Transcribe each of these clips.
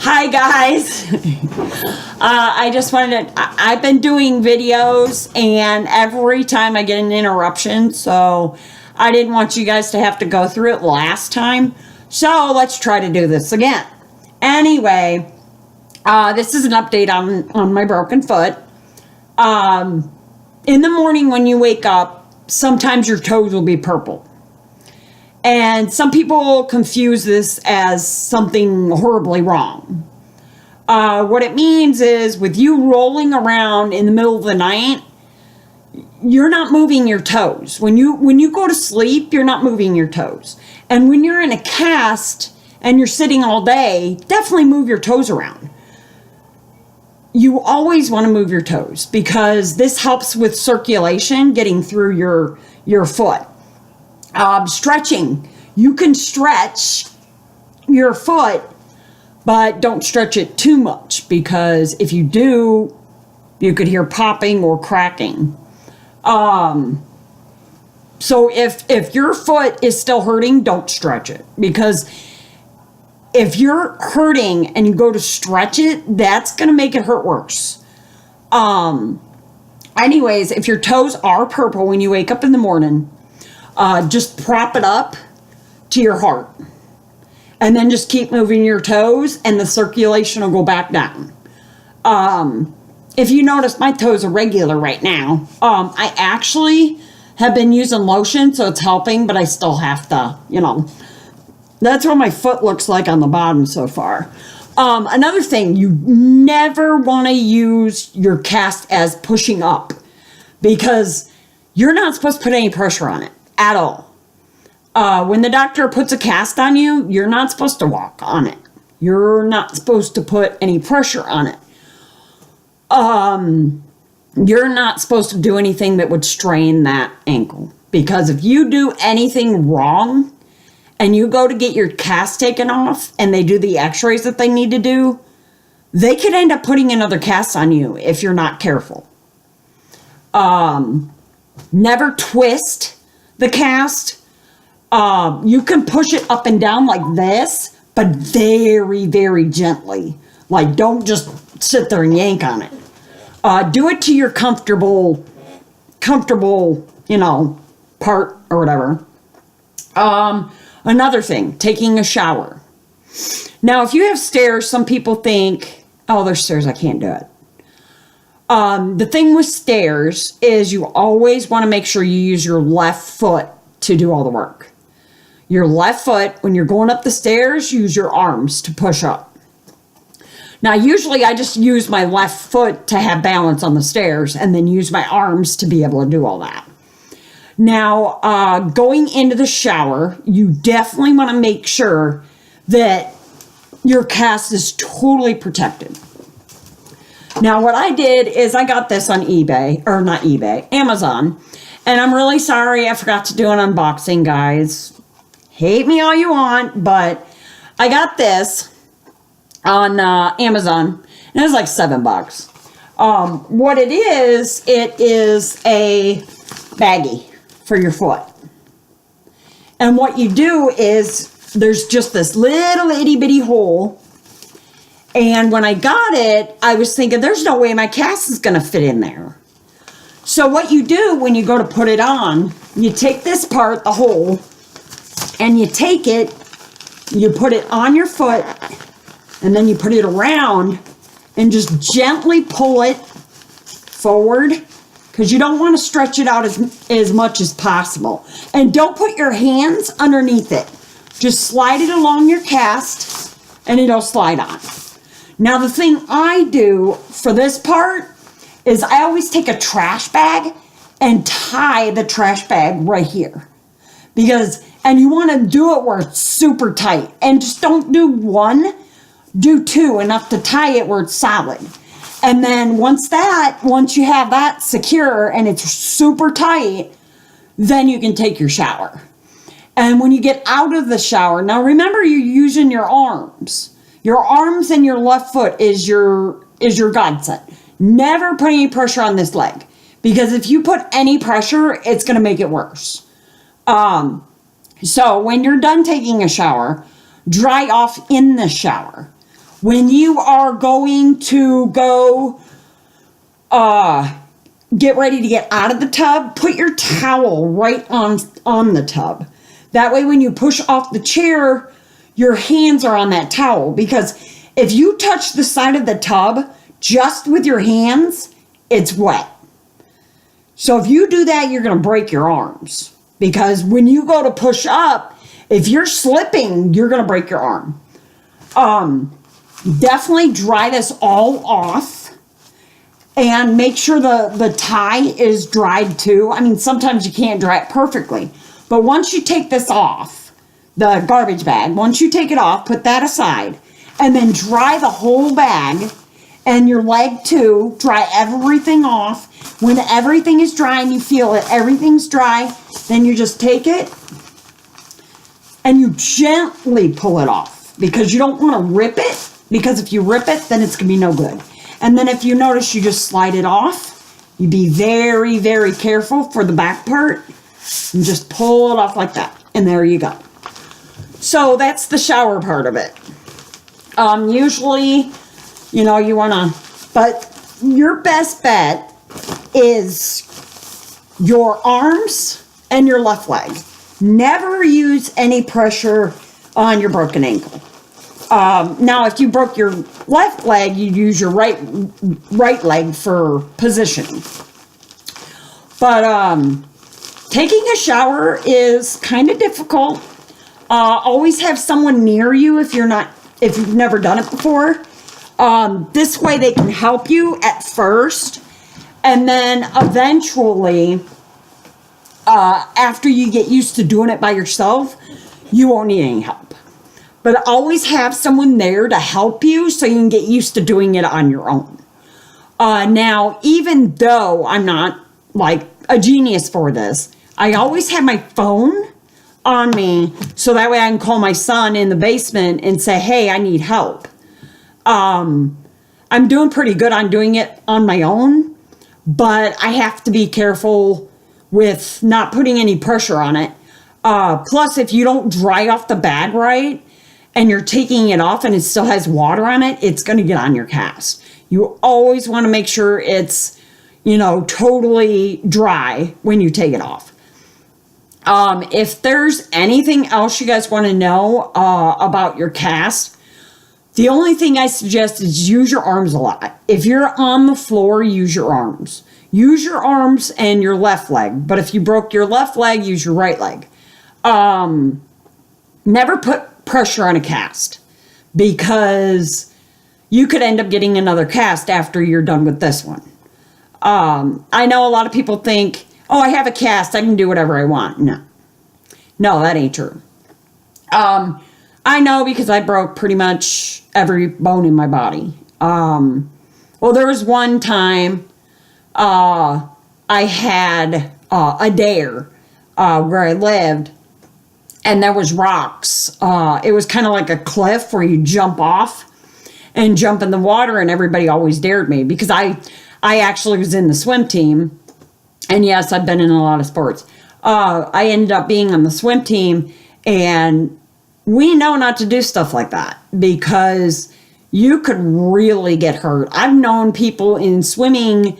Hi guys. I just wanted to, I've been doing videos and every time I get an interruption, so I didn't want you guys to have to go through it last time. So let's try to do this again. Anyway, this is an update on my broken foot. In the morning when you wake up, sometimes your toes will be purple. And some people confuse this as something horribly wrong. What it means is with you rolling around in the middle of the night, you're not moving your toes. When you go to sleep, you're not moving your toes. And when you're in a cast and you're sitting all day, definitely move your toes around. You always want to move your toes because this helps with circulation getting through your foot. Stretching. You can stretch your foot, but don't stretch it too much because if you do, you could hear popping or cracking. So if your foot is still hurting, don't stretch it because if you're hurting and you go to stretch it, that's going to make it hurt worse. Anyways, if your toes are purple when you wake up in the morning, just prop it up to your heart and then just keep moving your toes and the circulation will go back down. If you notice, my toes are regular right now. I actually have been using lotion, so it's helping, but I still have to, that's what my foot looks like on the bottom so far. Another thing, you never want to use your cast as pushing up because you're not supposed to put any pressure on it at all. When the doctor puts a cast on you, you're not supposed to walk on it. You're not supposed to put any pressure on it. You're not supposed to do anything that would strain that ankle. Because if you do anything wrong and you go to get your cast taken off and they do the x-rays that they need to do, they could end up putting another cast on you if you're not careful. Never twist the cast. You can push it up and down like this, but very, very gently. Like, don't just sit there and yank on it. Do it to your comfortable, part or whatever. Another thing, taking a shower. Now, if you have stairs, some people think, oh, there's stairs, I can't do it. The thing with stairs is you always want to make sure you use your left foot to do all the work. Your left foot, when you're going up the stairs, use your arms to push up. Now, usually I just use my left foot to have balance on the stairs and then use my arms to be able to do all that. Now, going into the shower, you definitely want to make sure that your cast is totally protected. Now, what I did is I got this on Amazon. And I'm really sorry I forgot to do an unboxing, guys. Hate me all you want, but I got this on Amazon. And it was like $7. What it is a baggie for your foot. And what you do is there's just this little itty bitty hole. And when I got it, I was thinking, there's no way my cast is going to fit in there. So what you do when you go to put it on, you take this part, the hole, and you take it, you put it on your foot, and then you put it around, and just gently pull it forward, because you don't want to stretch it out as much as possible. And don't put your hands underneath it. Just slide it along your cast, and it'll slide on. Now, the thing I do for this part is I always take a trash bag and tie the trash bag right here. And you want to do it where it's super tight. And just don't do one, do two, enough to tie it where it's solid. And then once you have that secure and it's super tight, then you can take your shower. And when you get out of the shower, now remember you're using your arms. Your arms and your left foot is your godsend. Never put any pressure on this leg. Because if you put any pressure, it's going to make it worse. So when you're done taking a shower, dry off in the shower. When you are going to go get ready to get out of the tub, put your towel right on the tub. That way when you push off the chair, your hands are on that towel. Because if you touch the side of the tub just with your hands, it's wet. So if you do that, you're going to break your arms. Because when you go to push up, if you're slipping, you're going to break your arm. Definitely dry this all off. And make sure the tie is dried too. I mean, sometimes you can't dry it perfectly. But once you take this off, the garbage bag, once you take it off, put that aside. And then dry the whole bag and your leg too. Dry everything off. When everything is dry and you feel it, everything's dry, then you just take it and you gently pull it off. Because you don't want to rip it. Because if you rip it, then it's going to be no good. And then if you notice, you just slide it off. You be very, very careful for the back part. And just pull it off like that. And there you go. So that's the shower part of it. Usually, you know, you want to... But your best bet is your arms and your left leg. Never use any pressure on your broken ankle. Now, if you broke your left leg, you'd use your right leg for positioning. But taking a shower is kind of difficult. Always have someone near you if you've never done it before. This way they can help you at first, and then eventually, after you get used to doing it by yourself, you won't need any help. But always have someone there to help you so you can get used to doing it on your own. Now, even though I'm not like a genius for this, I always have my phone on me so that way I can call my son in the basement and say, hey, I need help. I'm doing pretty good on doing it on my own, but I have to be careful with not putting any pressure on it. Plus, if you don't dry off the bag right, and you're taking it off and it still has water on it, it's going to get on your cast. You always want to make sure it's, you know, totally dry when you take it off. If there's anything else you guys want to know about your cast, the only thing I suggest is use your arms a lot. If you're on the floor, use your arms. Use your arms and your left leg. But if you broke your left leg, use your right leg. Never put pressure on a cast, because you could end up getting another cast after you're done with this one. I know a lot of people think, oh, I have a cast, I can do whatever I want. No, that ain't true. I know, because I broke pretty much every bone in my body. Well, there was one time I had a dare where I lived, and there was rocks. It was kind of like a cliff where you jump off and jump in the water, and everybody always dared me because I actually was in the swim team. And yes, I've been in a lot of sports. I ended up being on the swim team, and we know not to do stuff like that because you could really get hurt. I've known people in swimming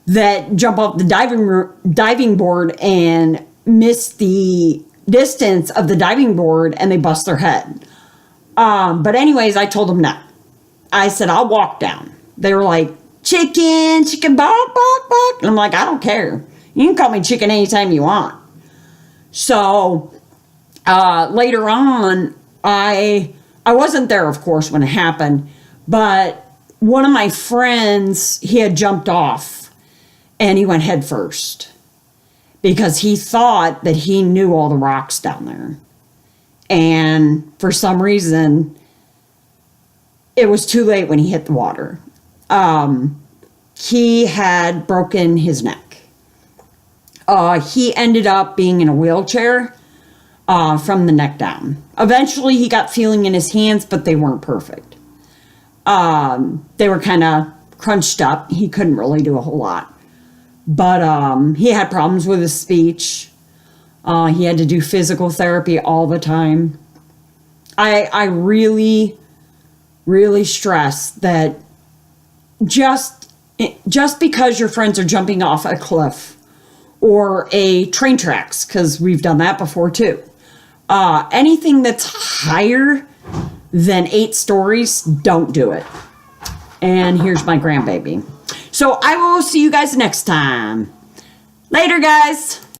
that jump off the diving board and miss the distance of the diving board and they bust their head. But anyways, I told them no. I said, I'll walk down. They were like, chicken, bark, bark, bark. And I'm like, I don't care. You can call me chicken anytime you want. So later on, I wasn't there, of course, when it happened, but one of my friends, he had jumped off and he went head first because he thought that he knew all the rocks down there. And for some reason, it was too late when he hit the water. He had broken his neck. He ended up being in a wheelchair from the neck down. Eventually, he got feeling in his hands, but they weren't perfect. They were kind of crunched up. He couldn't really do a whole lot. But he had problems with his speech. He had to do physical therapy all the time. I really really stress that just because your friends are jumping off a cliff or a train tracks, because we've done that before too. Anything that's higher than 8 stories, don't do it. And here's my grandbaby. So I will see you guys next time. Later, guys.